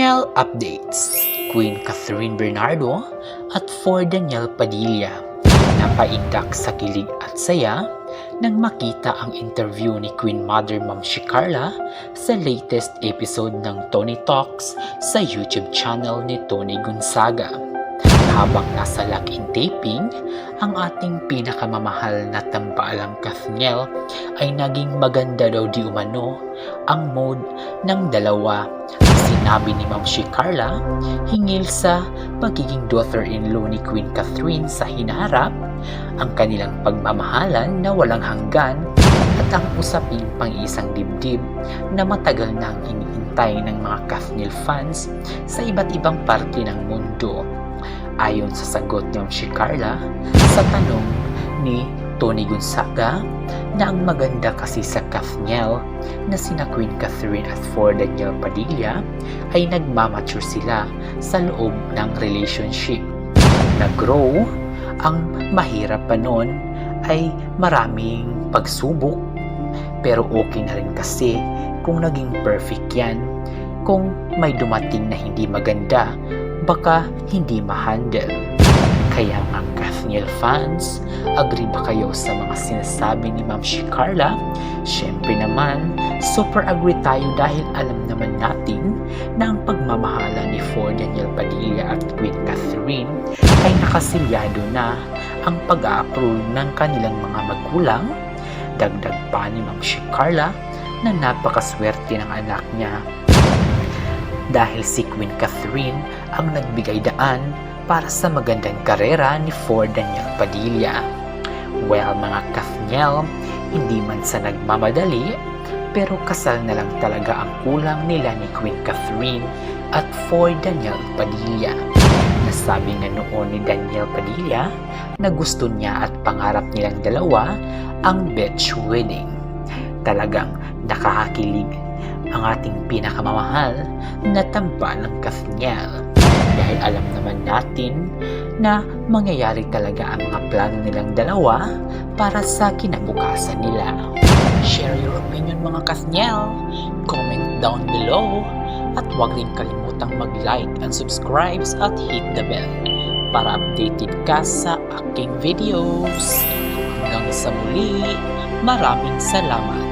Kathniel Updates. Queen Catherine Bernardo at For Daniel Padilla napaindak sa kilig at saya nang makita ang interview ni Queen Mother Ma'am Carla sa latest episode ng Tony Talks sa YouTube channel ni Tony Gonzaga. Habang nasa lock-in taping, ang ating pinakamamahal na tambalang Kathniel ay naging maganda daw di umano ang mood ng dalawa. Sinabi ni Ma'am Carla hinggil sa pagiging daughter-in-law ni Queen Catherine sa hinaharap, ang kanilang pagmamahalan na walang hanggan at ang usaping pang-isang dibdib na matagal nang hinihintay ng mga Kathniel fans sa iba't ibang parte ng mundo. Ayon sa sagot ni Ma'am Carla sa tanong ni Tony Gonzaga na ang maganda kasi sa Kathniel na sina Queen Catherine at For Daniel Padilla ay nagmamature sila sa loob ng relationship. Nag-grow, ang mahirap pa noon ay maraming pagsubok, pero okay na rin kasi kung naging perfect yan. Kung may dumating na hindi maganda, baka hindi ma-handle. Kaya nga Kathniel fans, agree ba kayo sa mga sinasabi ni Ma'am Carla? Siyempre naman, super agree tayo dahil alam naman natin na ang pagmamahala ni For Daniel Padilla at Queen Catherine ay nakasilyado na ang pag-a-approve ng kanilang mga magulang. Dagdag pa ni Ma'am Carla na napakaswerte ng anak niya dahil si Queen Catherine ang nagbigay daan para sa magandang karera ni For Daniel Padilla. Well, mga Kathniel, hindi man sa nagmamadali, pero kasal na lang talaga ang kulang nila ni Queen Catherine at For Daniel Padilla. Nasabi nga noon ni Daniel Padilla na gusto niya at pangarap nilang dalawa ang beach wedding. Talagang nakakakilig ang ating pinakamamahal na tambalang Kathniel dahil alam naman natin na mangyayari talaga ang mga plano nilang dalawa para sa kinabukasan nila. Share your opinion mga Kathniel, comment down below at huwag rin kalimutang mag-like and subscribe at hit the bell para updated ka sa aking videos. Hanggang sa muli, maraming salamat.